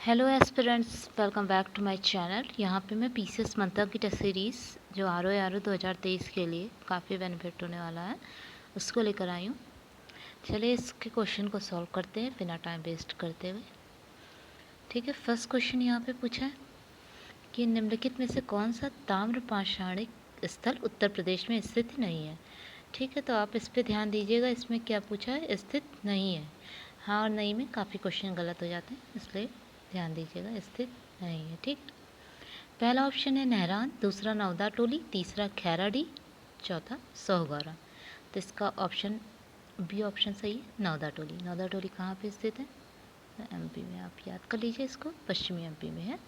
Hello aspirants, welcome back to my channel. यहाँ पे मैं पीसीएस मंत्रा की टेस्ट सीरीज़ जो आर ओ 2023 के लिए काफ़ी बेनिफिट होने वाला है उसको लेकर आई हूँ। चलिए इसके क्वेश्चन को सॉल्व करते हैं बिना टाइम वेस्ट करते हुए। ठीक है, फर्स्ट क्वेश्चन यहाँ पे पूछा है कि निम्नलिखित में से कौन सा ताम्र पाषाणिक स्थल उत्तर प्रदेश में स्थित नहीं है। ठीक है, तो आप इस पर ध्यान दीजिएगा। इसमें क्या पूछा है? स्थित नहीं है। हाँ और नहीं में काफ़ी क्वेश्चन गलत हो जाते हैं, इसलिए ध्यान दीजिएगा, स्थित नहीं है। ठीक, पहला ऑप्शन है नहरान, दूसरा नवदा टोली, तीसरा खैराडी, चौथा सोहगौरा। तो इसका ऑप्शन बी ऑप्शन सही है, नवदा टोली। नवदा टोली कहाँ पे स्थित है? एमपी में। आप याद कर लीजिए इसको, पश्चिमी एमपी में है।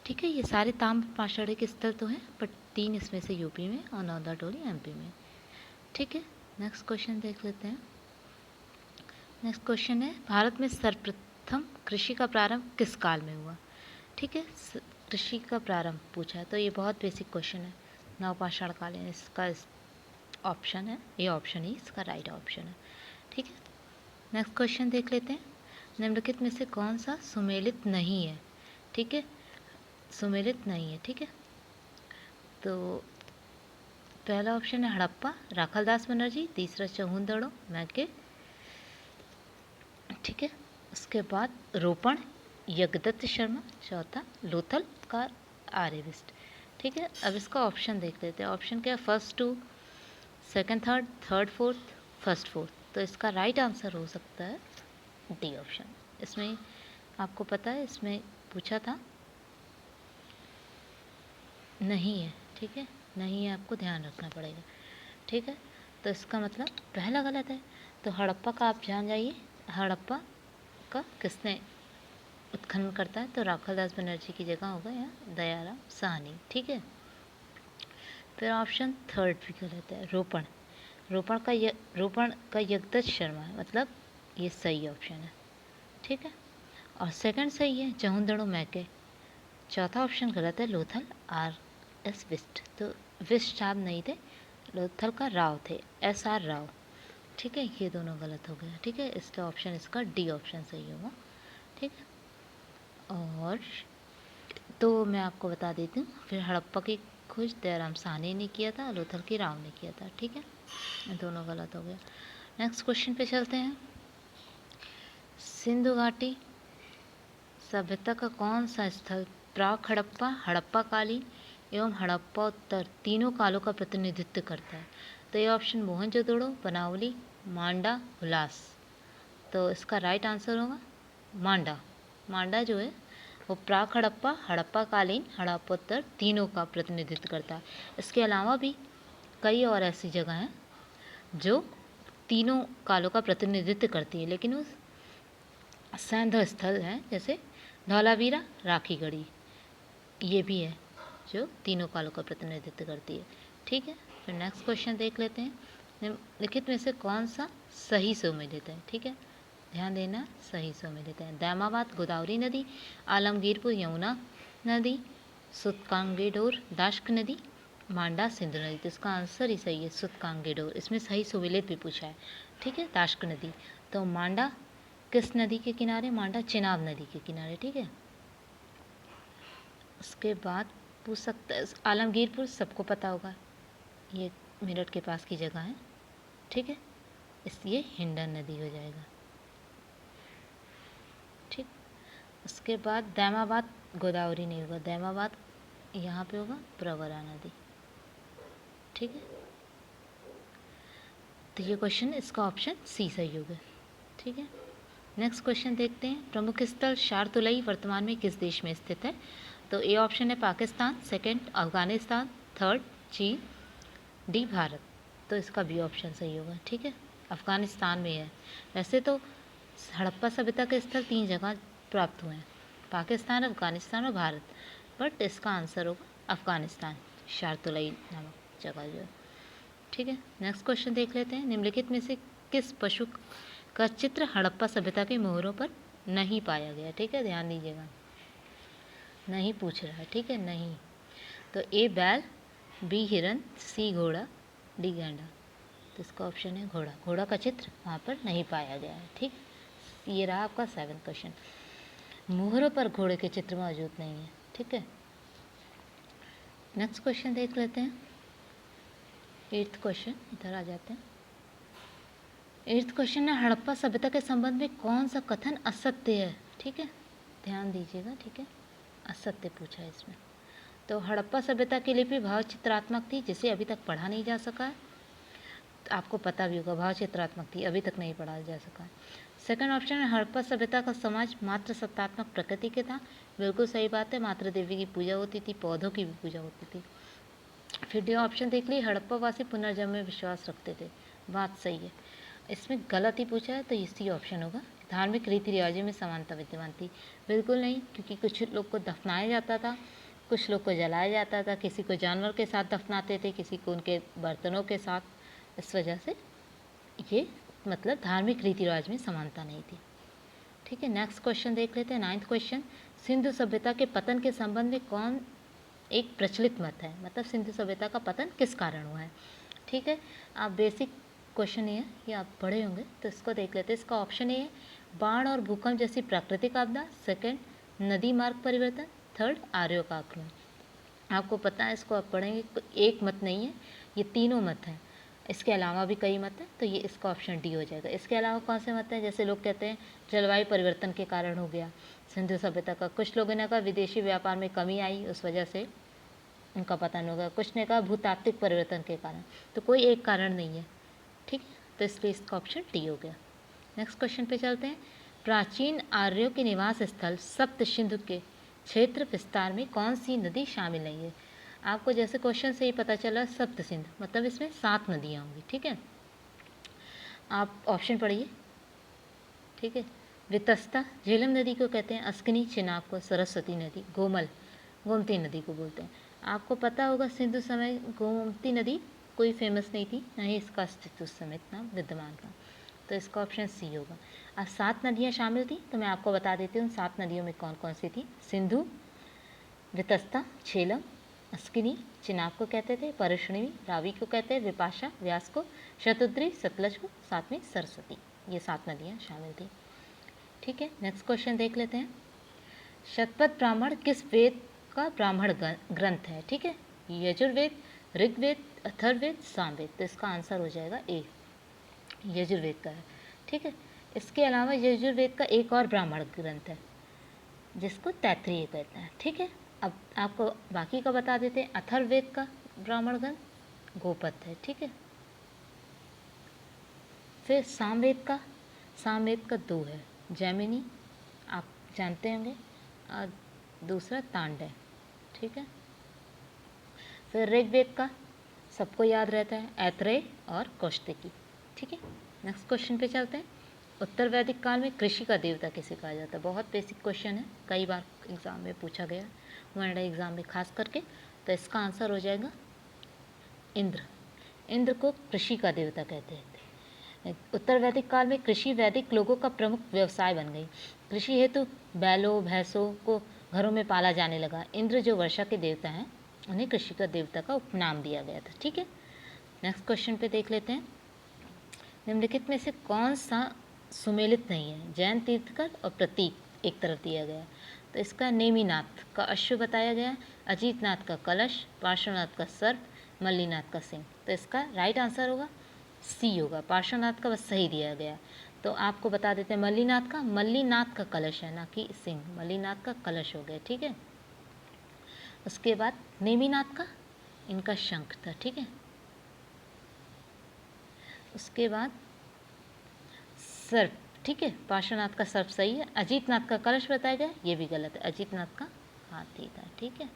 ठीक है, ये सारे ताम्र पाषाणिक स्थल तो हैं, बट 3 इसमें से यूपी में और नवदा टोली एमपी में। ठीक है, नेक्स्ट क्वेश्चन देख लेते हैं। नेक्स्ट क्वेश्चन है भारत में सर्वप्रथम कृषि का प्रारंभ किस काल में हुआ। ठीक है, कृषि का प्रारंभ पूछा है तो ये बहुत बेसिक क्वेश्चन है। नवपाषाण कालीन इसका ऑप्शन है, ये ऑप्शन ही इसका राइट ऑप्शन है। ठीक है, नेक्स्ट क्वेश्चन देख लेते हैं। निम्नलिखित में से कौन सा सुमेलित नहीं है? ठीक है, सुमेलित नहीं है। ठीक है, तो पहला ऑप्शन है हड़प्पा, राखालदास बनर्जी, तीसरा चौहुंदड़ो मैके। ठीक है, उसके बाद रोपण यज्ञदत्त शर्मा, चौथा लोथल का आर्यविस्ट। ठीक है, अब इसका ऑप्शन देख लेते हैं। ऑप्शन क्या है? First two, second third, third fourth, first fourth. तो इसका राइट आंसर हो सकता है डी ऑप्शन। इसमें आपको पता है, इसमें पूछा था नहीं है। ठीक है, नहीं है, आपको ध्यान रखना पड़ेगा। ठीक है, तो इसका मतलब पहला गलत है। तो हड़प्पा का आप जान जाइए, हड़प्पा का किसने उत्खनन करता है? तो राखालदास बनर्जी की जगह होगा या दयाराम साहनी। ठीक है, फिर ऑप्शन थर्ड भी गलत है, रोपण। रोपण का यज्ञदत्त शर्मा है, मतलब ये सही ऑप्शन है। ठीक है, और सेकंड सही है, चौहुंदड़ो मैके। चौथा ऑप्शन गलत है, लोथल आर एस विस्ट। तो विस्ट साहब नहीं थे, लोथल का राव थे, एस आर राव। ठीक है, ये दोनों गलत हो गया। ठीक है, इसका ऑप्शन इसका डी ऑप्शन सही होगा। ठीक है, और तो मैं आपको बता देती हूँ, फिर हड़प्पा की खोज दयाराम साहनी ने किया था, लोथल की राव ने किया था। ठीक है, दोनों गलत हो गया। नेक्स्ट क्वेश्चन पे चलते हैं। सिंधु घाटी सभ्यता का कौन सा स्थल प्राक हड़प्पा, हड़प्पा कालीन एवं हड़प्पा उत्तर तीनों कालों का प्रतिनिधित्व करता है? तो ये ऑप्शन मोहनजोदड़ो, बनावली, मांडा, हुलास। तो इसका राइट आंसर होगा मांडा। मांडा जो है वो प्राक हड़प्पा, हड़प्पा कालीन, हड़प्पोत्तर तीनों का प्रतिनिधित्व करता है। इसके अलावा भी कई और ऐसी जगह हैं जो तीनों कालों का प्रतिनिधित्व करती है, लेकिन उस सैंध स्थल हैं, जैसे धौलावीरा, राखीगढ़ी, ये भी है जो तीनों कालों का प्रतिनिधित्व करती है। ठीक है, फिर नेक्स्ट क्वेश्चन देख लेते हैं। निम्नलिखित में से कौन सा सही सुमेलित है? ठीक है, ध्यान देना, सही सुमेलित है। दैमाबाद गोदावरी नदी, आलमगीरपुर यमुना नदी, सुतकांगेडोर दाश्क नदी, मांडा सिंधु नदी। तो इसका आंसर ही सही है, सुतकांगेडोर। इसमें सही सुमेलित भी पूछा है। ठीक है, दाश्क नदी। तो मांडा किस नदी के किनारे? मांडा चिनाब नदी के किनारे। ठीक है, उसके बाद पूछ सकता है आलमगीरपुर, सबको पता होगा, ये मेरठ के पास की जगह है। ठीक है, इसलिए हिंडन नदी हो जाएगा। ठीक, उसके बाद दैमाबाद गोदावरी नहीं होगा, दैमाबाद यहाँ पे होगा प्रवरा नदी। ठीक है, तो ये क्वेश्चन, इसका ऑप्शन सी सही होगा। ठीक है, नेक्स्ट क्वेश्चन देखते हैं। प्रमुख स्थल शारतुलई वर्तमान में किस देश में स्थित है? तो ए ऑप्शन है पाकिस्तान, सेकंड अफगानिस्तान, थर्ड चीन, डी भारत। तो इसका बी ऑप्शन सही होगा। ठीक है, अफगानिस्तान में है। वैसे तो हड़प्पा सभ्यता के स्थल 3 जगह प्राप्त हुए हैं, पाकिस्तान, अफगानिस्तान और भारत, बट इसका आंसर होगा अफगानिस्तान, शारतुलई नामक जगह जो है। ठीक है, नेक्स्ट क्वेश्चन देख लेते हैं। निम्नलिखित में से किस पशु का चित्र हड़प्पा सभ्यता के मोहरों पर नहीं पाया गया? ठीक है, ध्यान दीजिएगा, नहीं पूछ रहा है। ठीक है, नहीं। तो ए बैल, बी हिरन, सी घोड़ा, डी गैंडा। तो इसका ऑप्शन है घोड़ा। घोड़ा का चित्र वहाँ पर नहीं पाया गया है। ठीक, ये रहा आपका 7th क्वेश्चन। मोहरों पर घोड़े के चित्र मौजूद नहीं है। ठीक है, नेक्स्ट क्वेश्चन देख लेते हैं। 8th क्वेश्चन, इधर आ जाते हैं। 8th क्वेश्चन है, हड़प्पा सभ्यता के संबंध में कौन सा कथन असत्य है। ठीक है, ध्यान दीजिएगा। ठीक है, असत्य पूछा है इसमें। तो हड़प्पा सभ्यता की लिपि भाव चित्रात्मक थी, जिसे अभी तक पढ़ा नहीं जा सका है। तो आपको पता भी होगा, भाव चित्रात्मक थी, अभी तक नहीं पढ़ा जा सका है। सेकंड ऑप्शन है, हड़प्पा सभ्यता का समाज मात्र सत्तात्मक प्रकृति के था। बिल्कुल सही बात है, मात्र देवी की पूजा होती थी, पौधों की भी पूजा होती थी। फिर डी ऑप्शन देख ली, हड़प्पा वासी पुनर्जन्म में विश्वास रखते थे। बात सही है। इसमें गलत ही पूछा है, तो इसी ऑप्शन होगा। धार्मिक रीति रिवाजों में समानता विद्यमान थी। बिल्कुल नहीं, क्योंकि कुछ लोग को दफनाया जाता था, कुछ लोग को जलाया जाता था, किसी को जानवर के साथ दफनाते थे, किसी को उनके बर्तनों के साथ। इस वजह से ये मतलब धार्मिक रीति रिवाज में समानता नहीं थी। ठीक है, नेक्स्ट क्वेश्चन देख लेते हैं। 9th क्वेश्चन, सिंधु सभ्यता के पतन के संबंध में कौन एक प्रचलित मत है, मतलब सिंधु सभ्यता का पतन किस कारण हुआ है। ठीक है, आप बेसिक क्वेश्चन ये है, ये आप पढ़े होंगे, तो इसको देख लेते हैं। इसका ऑप्शन ए है, बाढ़ और भूकंप जैसी प्राकृतिक आपदा। सेकंड, नदी मार्ग परिवर्तन। थर्ड, आर्यों का आक्रमण। आपको पता है, इसको आप पढ़ेंगे तो एक मत नहीं है, ये तीनों मत हैं। इसके अलावा भी कई मत हैं, तो ये इसका ऑप्शन डी हो जाएगा। इसके अलावा कौन से मत हैं, जैसे लोग कहते हैं जलवायु परिवर्तन के कारण हो गया सिंधु सभ्यता का। कुछ लोगों ने कहा विदेशी व्यापार में कमी आई, उस वजह से उनका पतन होगा। कुछ ने कहा भूतात्विक परिवर्तन के कारण। तो कोई एक कारण नहीं है। ठीक है, तो इसलिए इसका ऑप्शन डी हो गया। नेक्स्ट क्वेश्चन पे चलते हैं। प्राचीन आर्यों के निवास स्थल सप्त सिंधु के क्षेत्र विस्तार में कौन सी नदी शामिल नहीं है। आपको जैसे क्वेश्चन से ही पता चला, सप्त सिंध मतलब इसमें 7 नदियाँ होंगी। ठीक है, आप ऑप्शन पढ़िए। ठीक है, वितस्ता झेलम नदी को कहते हैं, अस्कनी चिनाब को, सरस्वती नदी, गोमल गोमती नदी को बोलते हैं। आपको पता होगा सिंधु समय गोमती नदी कोई फेमस नहीं थी, ना ही इसका अस्तित्व उस समय इतना विद्यमान था, तो इसका ऑप्शन सी होगा। अब 7 नदियाँ शामिल थी, तो मैं आपको बता देती हूँ 7 नदियों में कौन कौन सी थी। सिंधु, वितस्ता, झेलम, अस्किनी चिनाब को कहते थे, परश्रणी रावी को कहते हैं, विपाशा व्यास को, शतुद्री सतलज को, साथ में सरस्वती। ये 7 नदियाँ शामिल थी। ठीक है, नेक्स्ट क्वेश्चन देख लेते हैं। शतपथ ब्राह्मण किस वेद का ब्राह्मण ग्रंथ है। ठीक है, यजुर्वेद, ऋग्वेद, अथर्ववेद, सामवेद। तो इसका आंसर हो जाएगा ए, यजुर्वेद का है। ठीक है, इसके अलावा यजुर्वेद का एक और ब्राह्मण ग्रंथ है जिसको तैत्तिरीय कहते हैं। ठीक है, अब आपको बाकी का बता देते हैं। अथर्ववेद का ब्राह्मण ग्रंथ गोपद है। ठीक है, फिर सामवेद का 2 है, जैमिनी आप जानते होंगे, और दूसरा तांडव। ठीक है, फिर ऋग्वेद का सबको याद रहता है, ऐत्रेय और कौशिकी। ठीक है, नेक्स्ट क्वेश्चन पे चलते हैं। उत्तर वैदिक काल में कृषि का देवता किसे कहा जाता है। बहुत बेसिक क्वेश्चन है, कई बार एग्जाम में पूछा गया, वनडे एग्जाम में खास करके। तो इसका आंसर हो जाएगा इंद्र। इंद्र को कृषि का देवता कहते हैं। उत्तर वैदिक काल में कृषि वैदिक लोगों का प्रमुख व्यवसाय बन गई। कृषि हेतु बैलों भैंसों को घरों में पाला जाने लगा। इंद्र जो वर्षा के देवता हैं, उन्हें कृषि का देवता का उपनाम दिया गया था। ठीक है, नेक्स्ट क्वेश्चन पे देख लेते हैं। निम्नलिखित में से कौन सा सुमेलित नहीं है। जैन तीर्थकर और प्रतीक एक तरफ दिया गया, तो इसका नेमिनाथ का अश्व बताया गया, अजीतनाथ का कलश, पार्श्वनाथ का सर्प, मल्लीनाथ का सिंह। तो इसका राइट आंसर होगा सी होगा, पार्श्वनाथ का बस सही दिया गया। तो आपको बता देते हैं मल्लीनाथ का कलश है, ना कि सिंह, मल्लीनाथ का कलश हो गया। ठीक है, उसके बाद नेमिनाथ का इनका शंख था। ठीक है, उसके बाद सर्प। ठीक है, पार्श्वनाथ का सर्प सही है। अजीतनाथ का कलश बताया गया, ये भी गलत है, अजीतनाथ का हाथी था। ठीक है,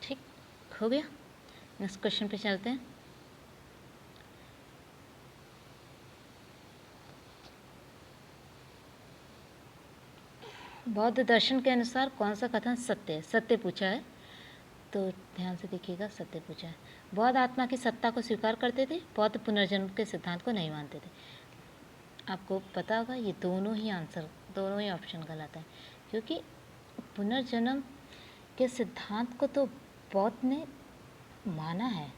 ठीक हो गया। नेक्स्ट क्वेश्चन पे चलते हैं। बौद्ध दर्शन के अनुसार कौन सा कथन सत्य है। सत्य पूछा है, तो ध्यान से देखिएगा, सत्य पूछा है। बौद्ध आत्मा की सत्ता को स्वीकार करते थे, बौद्ध पुनर्जन्म के सिद्धांत को नहीं मानते थे। आपको पता होगा ये दोनों ही ऑप्शन गलत है, क्योंकि पुनर्जन्म के सिद्धांत को तो बौद्ध ने माना है,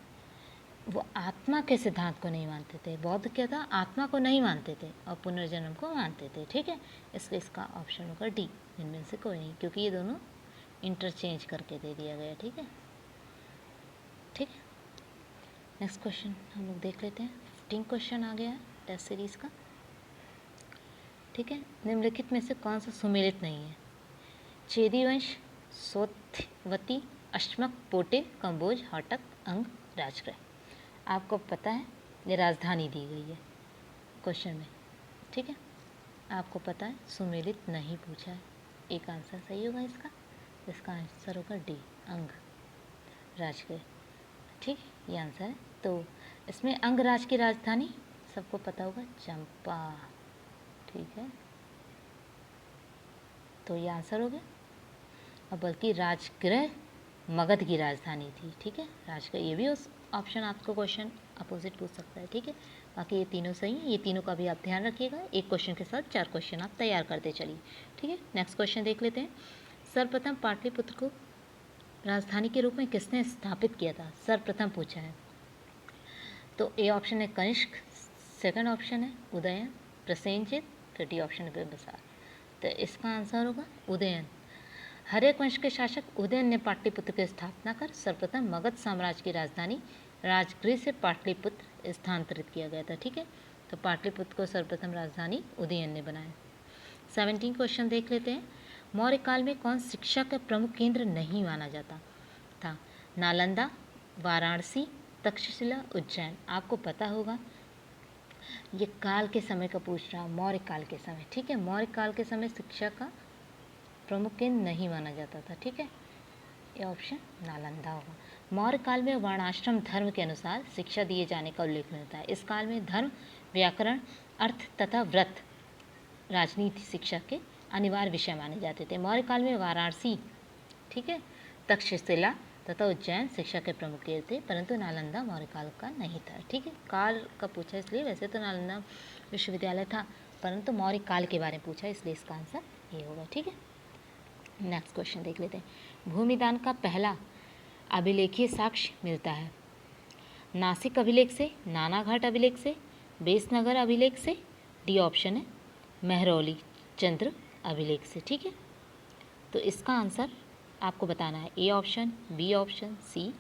वो आत्मा के सिद्धांत को नहीं मानते थे। बौद्ध क्या था, आत्मा को नहीं मानते थे और पुनर्जन्म को मानते थे। ठीक है, इसलिए इसका ऑप्शन होगा डी, इनमें से कोई नहीं, क्योंकि ये दोनों इंटरचेंज करके दे दिया गया। ठीक है, ठीक है। नेक्स्ट क्वेश्चन हम लोग देख लेते हैं। 15 क्वेश्चन आ गया है टेस्ट सीरीज़ का। ठीक है, निम्नलिखित में से कौन सा सुमेलित नहीं है? चेदी वंश, सोथवती, अश्मक, पोटे, कंबोज, हटक, अंग, राजग्रह। आपको पता है ये राजधानी दी गई है क्वेश्चन में। ठीक है, आपको पता है सुमेलित नहीं पूछा है। एक आंसर सही होगा इसका, इसका आंसर होगा डी, अंग राजगृह। ठीक, ये आंसर है। तो इसमें अंगराज की राजधानी सबको पता होगा चंपा। ठीक है, तो ये आंसर हो गया। और बल्कि राजगृह मगध की राजधानी थी। ठीक है, राजगृह, ये भी उस ऑप्शन आपको क्वेश्चन अपोजिट पूछ सकता है। ठीक है, बाकी ये तीनों सही हैं, ये तीनों का भी आप ध्यान रखिएगा। एक क्वेश्चन के साथ 4 क्वेश्चन आप तैयार करते चलिए। ठीक है, नेक्स्ट क्वेश्चन देख लेते हैं। सर्वप्रथम पाटलिपुत्र को राजधानी के रूप में किसने स्थापित किया था? सर्वप्रथम पूछा है। तो ए ऑप्शन है कनिष्क, सेकंड ऑप्शन है उदयन, प्रसेनजित, फिर डी ऑप्शन है बिंबिसार। तो इसका आंसर होगा उदयन। हर्यक वंश के शासक उदयन ने पाटलिपुत्र की स्थापना कर सर्वप्रथम मगध साम्राज्य की राजधानी राजगृह से पाटलिपुत्र स्थानांतरित किया गया था। ठीक है, तो पाटलिपुत्र को सर्वप्रथम राजधानी उदयन ने बनाया। 17 क्वेश्चन देख लेते हैं। मौर्य काल में कौन शिक्षा का प्रमुख केंद्र नहीं माना जाता था? नालंदा, वाराणसी, तक्षशिला, उज्जैन। आपको पता होगा ये काल के समय का पूछ रहा, मौर्य काल के समय। ठीक है, मौर्य काल के समय शिक्षा का प्रमुख केंद्र नहीं माना जाता था। ठीक है, ये ऑप्शन नालंदा होगा। मौर्य काल में वर्णाश्रम धर्म के अनुसार शिक्षा दिए जाने का उल्लेख मिलता है। इस काल में धर्म, व्याकरण, अर्थ तथा व्रत, राजनीति शिक्षा के अनिवार्य विषय माने जाते थे। मौर्य काल में वाराणसी, ठीक है, तक्षशिला तथा उज्जैन शिक्षा के प्रमुख केंद्र थे, परंतु नालंदा मौर्य काल का नहीं था। ठीक है, काल का पूछा इसलिए, वैसे तो नालंदा विश्वविद्यालय था, परंतु मौर्य काल के बारे में पूछा इसलिए इसका आंसर ये होगा। ठीक है, नेक्स्ट क्वेश्चन देख लेते हैं। भूमिदान का पहला अभिलेखीय साक्ष्य मिलता है नासिक अभिलेख से, नानाघाट अभिलेख से, बेसनगर अभिलेख से, डी ऑप्शन है महरौली चंद्र अभिलेख से। ठीक है, तो इसका आंसर आपको बताना है ए ऑप्शन, बी ऑप्शन, सी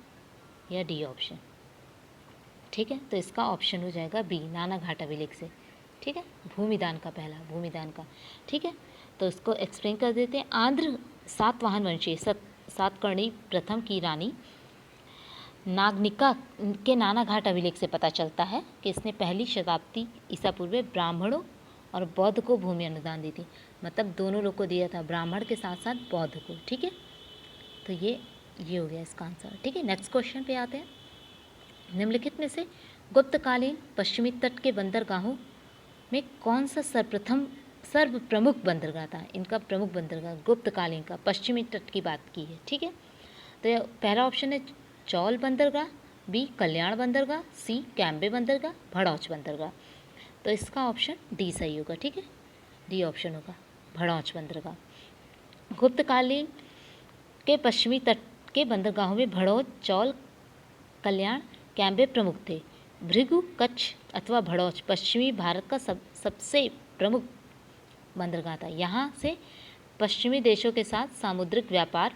या डी ऑप्शन। ठीक है, तो इसका ऑप्शन हो जाएगा बी, नानाघाट अभिलेख से। ठीक है, भूमिदान का पहला, भूमिदान का। ठीक है, तो इसको एक्सप्लेन कर देते हैं। आंध्र सातवाहन वंशीय सातकर्णी प्रथम की रानी नागनिका के नानाघाट अभिलेख से पता चलता है कि इसने पहली शताब्दी ईसा पूर्व में ब्राह्मणों और बौद्ध को भूमि अनुदान दी थी। मतलब दोनों लोग को दिया था, ब्राह्मण के साथ साथ बौद्ध को। ठीक है, तो ये हो गया इसका आंसर। ठीक है, नेक्स्ट क्वेश्चन पे आते हैं। निम्नलिखित में से गुप्तकालीन पश्चिमी तट के बंदरगाहों में कौन सा सर्व प्रमुख बंदरगाह था? इनका प्रमुख बंदरगाह गुप्तकालीन का पश्चिमी तट की बात की है। ठीक है, तो पहला ऑप्शन है चौल बंदरगाह, बी कल्याण बंदरगाह, सी कैम्बे बंदरगाह, भड़ौच बंदरगाह। तो इसका ऑप्शन डी सही होगा। ठीक है, डी ऑप्शन होगा भड़ौच बंदरगाह। गुप्तकालीन के पश्चिमी तट के बंदरगाहों में भड़ौच, चौल, कल्याण, कैम्बे प्रमुख थे। भृगु, कच्छ अथवा भड़ौच पश्चिमी भारत का सबसे प्रमुख बंदरगाह था। यहाँ से पश्चिमी देशों के साथ सामुद्रिक व्यापार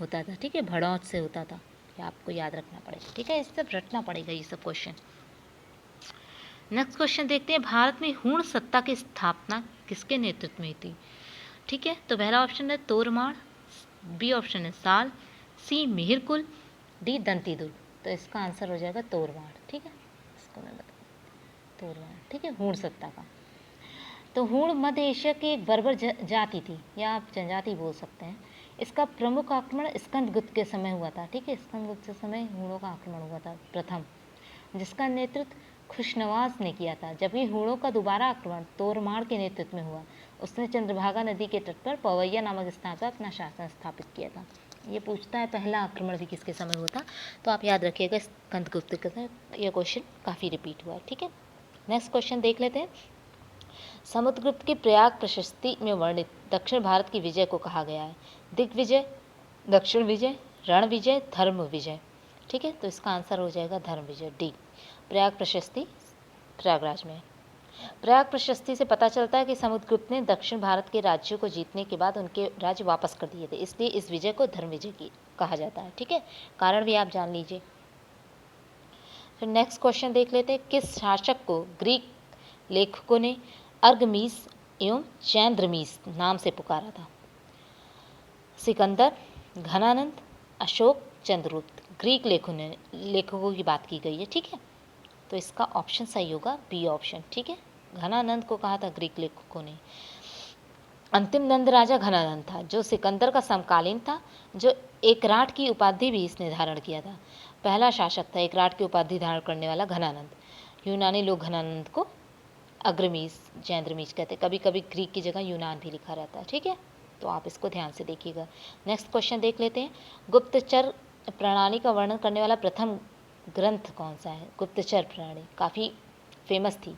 होता था। ठीक है, भड़ौच से होता था, ये आपको याद रखना पड़ेगा। ठीक है, इससे रटना पड़ेगा ये सब क्वेश्चन। नेक्स्ट क्वेश्चन देखते हैं। भारत में हूण सत्ता की स्थापना किसके नेतृत्व में थी? ठीक है, तो पहला ऑप्शन है तोरमाड़, बी ऑप्शन है साल, सी मिहिरकुल, डी दंतीदुर्ग। तो इसका आंसर हो जाएगा तोरमाड़। ठीक है, इसको मैं बता तोरमाड़। ठीक है, हूण सत्ता का। तो हूण मध्य एशिया की एक बर्बर जाति थी, या आप जनजाति बोल सकते हैं। इसका प्रमुख आक्रमण स्कंदगुप्त के समय हुआ था। ठीक है, स्कंदगुप्त के समय हूणों का आक्रमण हुआ था प्रथम, जिसका नेतृत्व खुशनवाज ने किया था। जबकि हूणों का दोबारा आक्रमण तोरमाड़ के नेतृत्व में हुआ। उसने चंद्रभागा नदी के तट पर पवैया नामक स्थान पर अपना शासन स्थापित किया था। ये पूछता है पहला आक्रमण भी किसके समय हुआ था, तो आप याद रखिएगा स्कंदगुप्त के समय। यह क्वेश्चन काफ़ी रिपीट हुआ है। ठीक है, नेक्स्ट क्वेश्चन देख लेते हैं। समुद्रगुप्त की प्रयाग प्रशस्ति में वर्णित दक्षिण भारत की विजय को कहा गया है दिग्विजय, दक्षिण विजय, रण विजय, धर्म विजय। ठीक है, तो इसका आंसर हो जाएगा धर्मविजय, डी। प्रयाग प्रशस्ति प्रयागराज में। प्रयाग प्रशस्ति से पता चलता है कि समुद्रगुप्त ने दक्षिण भारत के राज्यों को जीतने के बाद उनके राज्य वापस कर दिए थे, इसलिए इस विजय को धर्म विजय की कहा जाता है। ठीक है, कारण भी आप जान लीजिए। फिर नेक्स्ट क्वेश्चन देख लेते हैं, किस शासक को ग्रीक लेखकों ने अर्गमीस एवं चैंद्रमीस नाम से पुकारा था? सिकंदर, घनानंद, अशोक, चंद्रगुप्त। ग्रीक लेखकों की बात की गई है। ठीक है, तो इसका ऑप्शन सही होगा बी ऑप्शन। ठीक है, घनानंद को कहा था ग्रीक लेखकों ने। अंतिम नंद राजा घनानंद था, जो सिकंदर का समकालीन था, जो एकराट की उपाधि भी इसने धारण किया था। पहला शासक था एकराट की उपाधि धारण करने वाला घनानंद। यूनानी लोग घनानंद को अग्रमीस चैंद्रमीस कहते, कभी कभी ग्रीक की जगह यूनान भी लिखा रहता है। ठीक है, तो आप इसको ध्यान से देखिएगा। नेक्स्ट क्वेश्चन देख लेते हैं, गुप्तचर प्रणाली का वर्णन करने वाला प्रथम ग्रंथ कौन सा है? गुप्तचर प्रणाली काफ़ी फेमस थी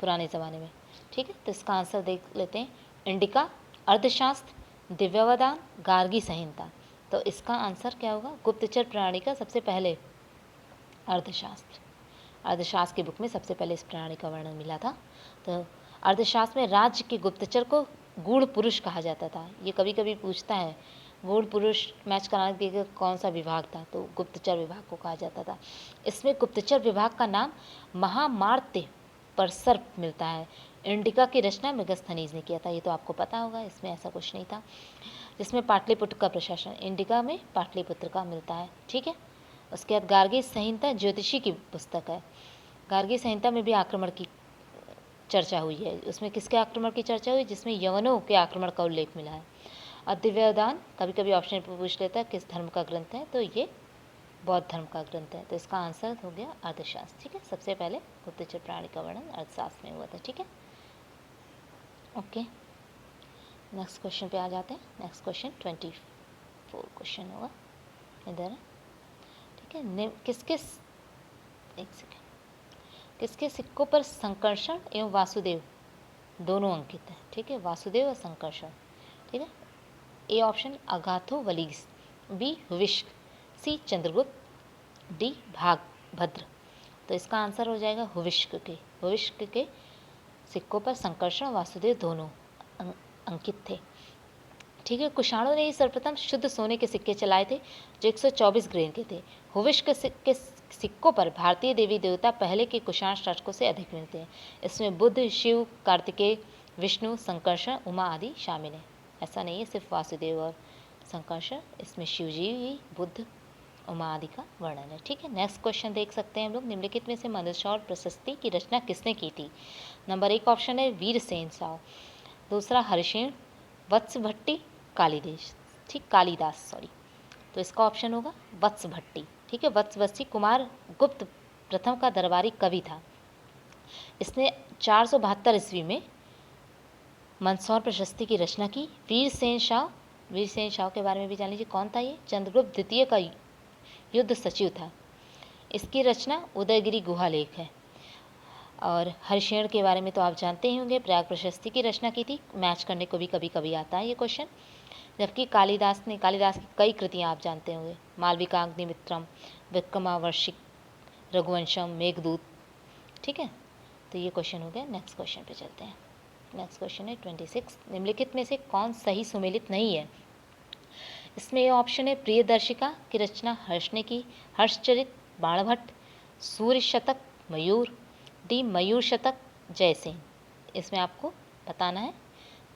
पुराने ज़माने में। ठीक है, तो इसका आंसर देख लेते हैं, इंडिका, अर्थशास्त्र, दिव्यावदान, गार्गी संहिता। तो इसका आंसर क्या होगा? गुप्तचर प्रणाली का सबसे पहले अर्थशास्त्र। अर्थशास्त्र की बुक में सबसे पहले इस प्रणाली का वर्णन मिला था। तो अर्थशास्त्र में राज्य के गुप्तचर को गूढ़ पुरुष कहा जाता था। ये कभी कभी पूछता है, गूढ़ पुरुष मैच कराने के लिए कौन सा विभाग था? तो गुप्तचर विभाग को कहा जाता था। इसमें गुप्तचर विभाग का नाम महामार्त्य परसर मिलता है। इंडिका की रचना मेगस्थनीज ने किया था, ये तो आपको पता होगा, इसमें ऐसा कुछ नहीं था। जिसमें पाटलिपुत्र का प्रशासन इंडिका में पाटलिपुत्र का मिलता है। ठीक है, उसके बाद गार्गी संहिता ज्योतिषी की पुस्तक है। गार्गी संहिता में भी आक्रमण की चर्चा हुई है। उसमें किसके आक्रमण की चर्चा हुई? जिसमें यवनों के आक्रमण का उल्लेख मिला है। और दिव्यावदान कभी कभी ऑप्शन पर पूछ लेता है किस धर्म का ग्रंथ है, तो ये बौद्ध धर्म का ग्रंथ है। तो इसका आंसर हो गया अर्थशास्त्र। ठीक है, सबसे पहले गुप्तचर प्रणाली का वर्णन अर्थशास्त्र में हुआ था। ठीक है, ओके, नेक्स्ट क्वेश्चन पे आ जाते हैं। नेक्स्ट क्वेश्चन 24 क्वेश्चन होगा, इधर है। ठीक है, किसके सिक्कों पर संकर्षण एवं वासुदेव दोनों अंकित है? ठीक है, वासुदेव और संकर्षण। ठीक है, A option Agathocles, B Huvishka, C Chandragupta, D Bhagabhadra. तो इसका आंसर हो जाएगा हुविष्क के। हुविष्क के सिक्कों पर संकर्षण वासुदेव दोनों अंकित थे। ठीक है, कुषाणों ने ही सर्वप्रथम शुद्ध सोने के सिक्के चलाए थे जो 124 ग्रेन के थे। हुविष्क के सिक्कों पर भारतीय देवी देवता पहले के कुषाण शासकों से अधिक मिलते हैं। इसमें बुद्ध, शिव, कार्तिकेय, विष्णु, संकर्षण, उमा आदि शामिल हैं। ऐसा नहीं है सिर्फ वासुदेव और संकर्षण, इसमें शिव जी भी, बुद्ध, उमा आदि का वर्णन है। ठीक है, नेक्स्ट क्वेश्चन देख सकते हैं हम लोग, निम्नलिखित में से मंदसौर प्रशस्ति की रचना किसने की थी? नंबर 1 ऑप्शन है वीरसेन साव, दूसरा हरिशेन, वत्स भट्टी, कालिदास सॉरी। तो इसका ऑप्शन होगा वत्स भट्टी। ठीक है, वत्स भट्टी कुमार गुप्त प्रथम का दरबारी कवि था। इसने 472 ईस्वी में मंदसौर प्रशस्ति की रचना की। वीरसेन शाह के बारे में भी जान लीजिए, कौन था ये? चंद्रगुप्त द्वितीय का युद्ध सचिव था। इसकी रचना उदयगिरी गुहा लेख है। और हरिशेन के बारे में तो आप जानते ही होंगे, प्रयाग प्रशस्ति की रचना की थी। मैच करने को भी कभी कभी आता है ये क्वेश्चन। जबकि कालिदास की कई कृतियाँ आप जानते होंगे, मालविकाग्निमित्रम, विक्रमावर्षिक, रघुवंशम, मेघदूत। ठीक है, तो ये क्वेश्चन हो गया। नेक्स्ट क्वेश्चन पे चलते हैं। नेक्स्ट क्वेश्चन है 26, निम्नलिखित में से कौन सही सुमेलित नहीं है? इसमें ये ऑप्शन है प्रियदर्शिका की रचना हर्ष ने की, हर्षचरित, बाणभट्ट, सूर्य शतक, मयूर, डी मयूर शतक, जयसेन। इसमें आपको बताना है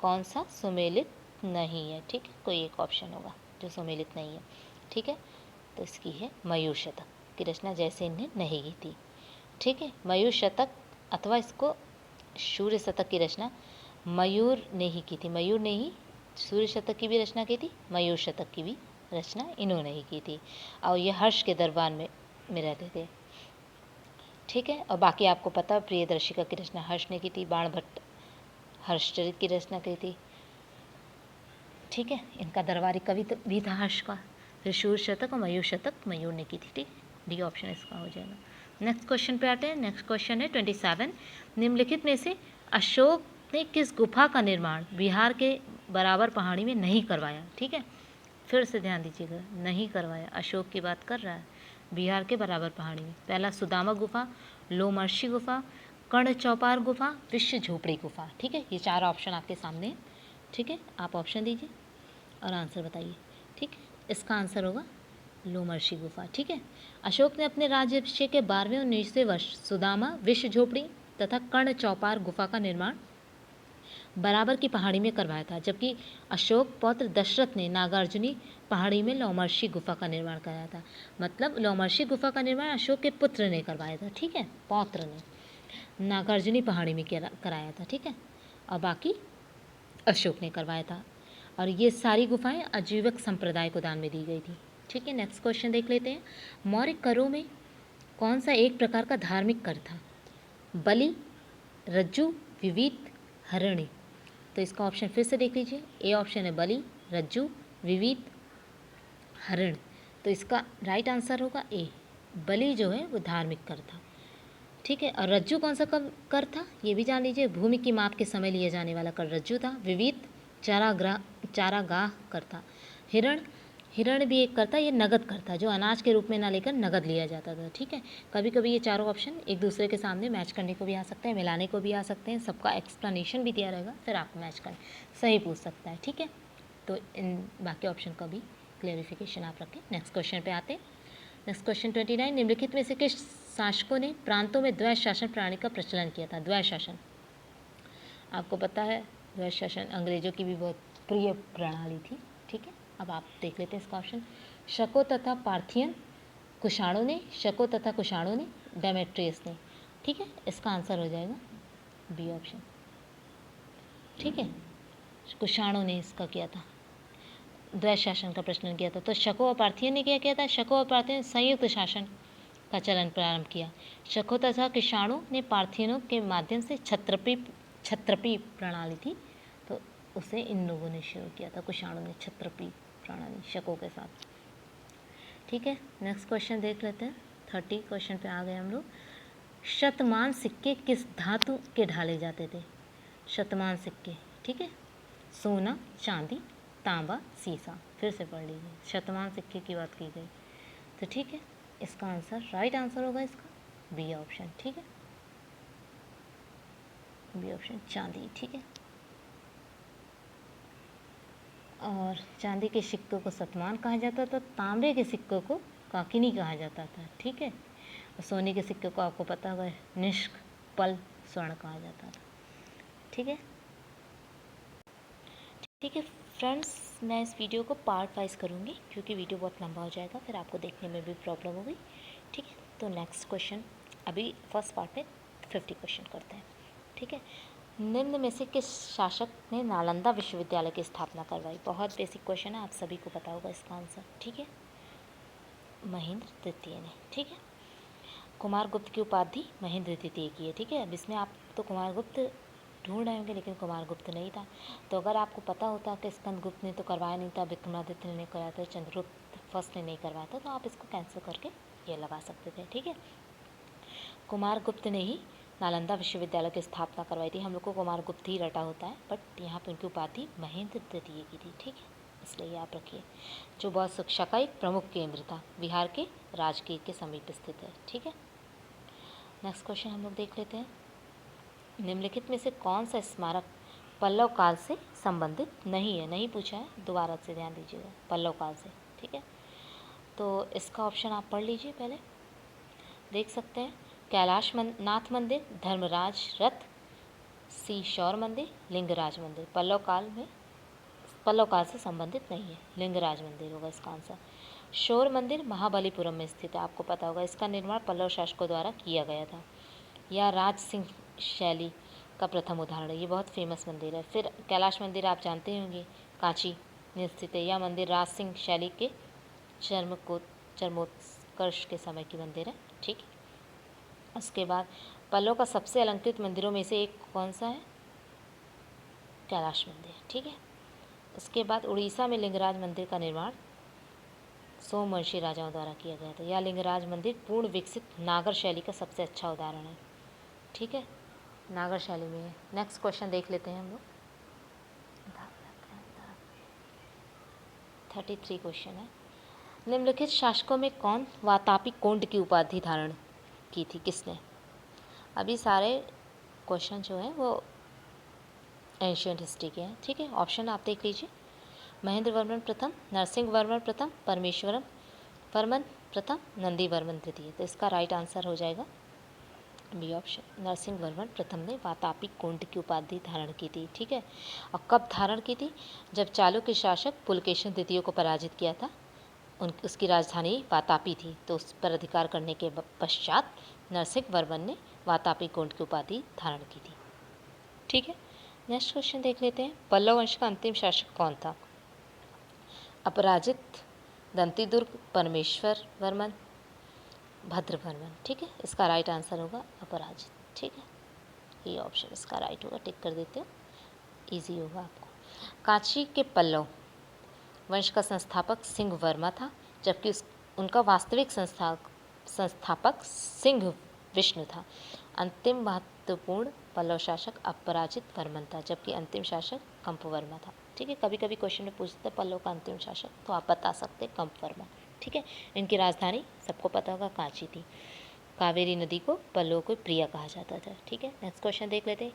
कौन सा सुमेलित नहीं है। ठीक है, कोई एक ऑप्शन होगा जो सुमेलित नहीं है। ठीक है, तो इसकी है मयूर शतक की रचना जयसेन ने नहीं की थी। ठीक है, मयूर शतक अथवा इसको सूर्य शतक की रचना मयूर ने ही की थी। मयूर ने ही सूर्य शतक की भी रचना की थी, मयूर शतक की भी रचना इन्होंने ही की थी। और ये हर्ष के दरबार में रहते थे। ठीक है, और बाकी आपको पता है प्रियदर्शिका की रचना हर्ष ने की थी, बाणभट्ट हर्षचरित की रचना की थी। ठीक है, इनका दरबारी कवि भी था हर्ष का। फिर सूर्य शतक और मयूर शतक मयूर ने की थी। ठीक, डी ऑप्शन इसका हो जाएगा। नेक्स्ट क्वेश्चन पे आते हैं। नेक्स्ट क्वेश्चन है 27, निम्नलिखित में से अशोक ने किस गुफा का निर्माण बिहार के बराबर पहाड़ी में नहीं करवाया? ठीक है, फिर से ध्यान दीजिएगा, नहीं करवाया, अशोक की बात कर रहा है, बिहार के बराबर पहाड़ी में। पहला सुदामा गुफा, लोमर्शी गुफा, कर्ण चौपार गुफा, विश्व झोपड़ी गुफा। ठीक है, ये 4 ऑप्शन आपके सामने हैं। ठीक है, आप ऑप्शन दीजिए और आंसर बताइए। ठीक है, इसका आंसर होगा लोमर्शी गुफा। ठीक है, अशोक ने अपने राज्याभिषेक के 12वें और 19वें वर्ष सुदामा, विश्व झोपड़ी तथा कर्ण चौपार गुफा का निर्माण बराबर की पहाड़ी में करवाया था, जबकि अशोक पौत्र दशरथ ने नागार्जुनी पहाड़ी में लोमर्शी गुफा का निर्माण कराया था। मतलब लोमर्शी गुफा का निर्माण अशोक के पुत्र ने करवाया था। ठीक है, पौत्र ने नागार्जुनी पहाड़ी में कराया था। ठीक है, और बाकी अशोक ने करवाया था। और ये सारी गुफाएं आजीवक संप्रदाय को दान में दी गई थी। ठीक है, नेक्स्ट क्वेश्चन देख लेते हैं। मौर्य करों में कौन सा एक प्रकार का धार्मिक कर था? बलि, रज्जु, विविध, हरिणी। तो इसका ऑप्शन फिर से देख लीजिए। ए ऑप्शन है बलि, रज्जु, विविध, हरिण। तो इसका राइट आंसर होगा ए, बलि जो है वो धार्मिक कर था। ठीक है, और रज्जु कौन सा कर था ये भी जान लीजिए। भूमि की माप के समय लिए जाने वाला कर रज्जु था। विविध चारागाह कर था। हिरण भी एक करता, ये नगद करता, जो अनाज के रूप में ना लेकर नगद लिया जाता था। ठीक है, कभी कभी ये चारों ऑप्शन एक दूसरे के सामने मैच करने को भी आ सकते हैं, मिलाने को भी आ सकते हैं, सबका एक्सप्लेनेशन भी दिया रहेगा, फिर आप मैच करें, सही पूछ सकता है। ठीक है, तो इन बाकी ऑप्शन का भी क्लेरिफिकेशन आप रखें। नेक्स्ट क्वेश्चन पे आते हैं। नेक्स्ट क्वेश्चन 29, निम्नलिखित में से किस शासकों ने प्रांतों में द्वैध शासन प्रणाली का प्रचलन किया था? द्वैध शासन आपको पता है, द्वैध शासन अंग्रेजों की भी बहुत प्रिय प्रणाली थी। ठीक है, अब आप देख लेते हैं इसका ऑप्शन। शको तथा पार्थियन कुषाणों ने, शको तथा कुषाणों ने, डेमेट्रियस ने। ठीक है, इसका आंसर हो जाएगा बी ऑप्शन। ठीक है, कुषाणों ने इसका किया था, द्वैध शासन का प्रचलन किया था। तो शको और पार्थियन ने क्या किया था? शको और पार्थियन संयुक्त शासन का चलन प्रारंभ किया। शको तथा कुषाणों ने पार्थियनों के माध्यम से क्षत्रपी प्रणाली थी, तो उसे इन लोगों ने शुरू किया था, कुषाणों ने क्षत्रपी प्रणाली शकों के साथ। ठीक है, नेक्स्ट क्वेश्चन देख लेते हैं। 30 क्वेश्चन पे आ गए हम लोग। शतमान सिक्के किस धातु के ढाले जाते थे? शतमान सिक्के, ठीक है, सोना, चांदी, तांबा, सीसा। फिर से पढ़ लीजिए, शतमान सिक्के की बात की गई। तो ठीक है, इसका आंसर राइट आंसर होगा इसका बी ऑप्शन। ठीक है, बी ऑप्शन चांदी। ठीक है, और चांदी के सिक्कों को शतमान कहा जाता था, तांबे के सिक्कों को काकिनी कहा जाता था। ठीक है, और सोने के सिक्कों को आपको पता होगा निष्कपल स्वर्ण कहा जाता था। ठीक है, ठीक है फ्रेंड्स, मैं इस वीडियो को पार्ट वाइज करूँगी क्योंकि वीडियो बहुत लंबा हो जाएगा, फिर आपको देखने में भी प्रॉब्लम होगी। ठीक है, तो नेक्स्ट क्वेश्चन, अभी फर्स्ट पार्ट में 50 क्वेश्चन करते हैं। ठीक है, निम्न में से किस शासक ने नालंदा विश्वविद्यालय की स्थापना करवाई? बहुत बेसिक क्वेश्चन है, आप सभी को पता होगा इसका आंसर। ठीक है, महेंद्र तृतीय ने। ठीक है, कुमारगुप्त की उपाधि महेंद्र तृतीय की है। ठीक है, अब इसमें आप तो कुमारगुप्त ढूंढ रहे होंगे, लेकिन कुमारगुप्त नहीं था। तो अगर आपको पता होता कि स्कंदगुप्त ने तो करवाया नहीं था, विक्रमादित्य ने कराया था, चंद्रगुप्त फर्स्ट ने नहीं करवाया था, तो आप इसको कैंसिल करके ये लगा सकते थे। ठीक है, कुमारगुप्त ने ही नालंदा विश्वविद्यालय की स्थापना करवाई थी। हम लोग को कुमारगुप्त ही रटा होता है, बट यहाँ पे उनकी उपाधि महेंद्र तृतीय की थी। ठीक है, इसलिए याद रखिए, जो बहुत शिक्षा का एक प्रमुख केंद्र था, बिहार के राजगीर के समीप स्थित है। ठीक है, नेक्स्ट क्वेश्चन हम लोग देख लेते हैं। निम्नलिखित में से कौन सा स्मारक पल्लव काल से संबंधित नहीं है? नहीं पूछा है, दोबारा से ध्यान दीजिएगा, पल्लव काल से। ठीक है, तो इसका ऑप्शन आप पढ़ लीजिए, पहले देख सकते हैं। कैलाश नाथ मंदिर, धर्मराज रथ, सी शौर मंदिर, लिंगराज मंदिर। पल्लव काल से संबंधित नहीं है, लिंगराज मंदिर होगा इसका आंसर। शौर मंदिर महाबलीपुरम में स्थित है, आपको पता होगा, इसका निर्माण पल्लव शासकों द्वारा किया गया था। यह राज सिंह शैली का प्रथम उदाहरण है, ये बहुत फेमस मंदिर है। फिर कैलाश मंदिर आप जानते होंगे, कांची में स्थित है। यह मंदिर राज सिंह शैली के चरमोत्कर्ष के समय की मंदिर है। ठीक, उसके बाद पल्लव का सबसे अलंकृत मंदिरों में से एक कौन सा है? कैलाश मंदिर। ठीक है, उसके बाद उड़ीसा में लिंगराज मंदिर का निर्माण सोमवंशी राजाओं द्वारा किया गया था। यह लिंगराज मंदिर पूर्ण विकसित नागर शैली का सबसे अच्छा उदाहरण है। ठीक है, नागर शैली में है। नेक्स्ट क्वेश्चन देख लेते हैं हम लोग। 33 क्वेश्चन है। निम्नलिखित शासकों में कौन वातापी कोंड की उपाधि धारण की थी, किसने? अभी सारे क्वेश्चन जो हैं वो एंशियंट हिस्ट्री के हैं, ठीक है। ऑप्शन आप देख लीजिए। महेंद्र वर्मन प्रथम, नरसिंह वर्मन प्रथम, परमेश्वरम वर्मन प्रथम, नंदी वर्मन द्वितीय। तो इसका राइट आंसर हो जाएगा बी ऑप्शन, नरसिंह वर्मन प्रथम ने वातापी कोंड की उपाधि धारण की थी, ठीक है। और कब धारण की थी? जब चालुक्य शासक पुलकेशन द्वितीय को पराजित किया था, उसकी राजधानी वातापी थी, तो उस पर अधिकार करने के पश्चात नरसिंह वर्मन ने वातापी कोंड की उपाधि धारण की थी, ठीक है। नेक्स्ट क्वेश्चन देख लेते हैं। पल्लव वंश का अंतिम शासक कौन था? अपराजित, दंतीदुर्ग, परमेश्वर वर्मन, भद्रवर्मन, ठीक है। इसका राइट आंसर होगा अपराजित, ठीक है। ये ऑप्शन इसका राइट होगा, टिक कर देते हो, इजी होगा आपको। कांची के पल्लव वंश का संस्थापक सिंह वर्मा था, जबकि उनका वास्तविक संस्थापक सिंह विष्णु था। अंतिम महत्वपूर्ण पल्लव शासक अपराजित वर्मन था, जबकि अंतिम शासक कंप वर्मा था, ठीक है। कभी कभी क्वेश्चन में पूछते पल्लव का अंतिम शासक, तो आप बता सकते कंप वर्मा, ठीक है। इनकी राजधानी सबको पता होगा कांची थी। कावेरी नदी को पल्लव को प्रिय कहा जाता था, ठीक है। नेक्स्ट क्वेश्चन देख लेते हैं।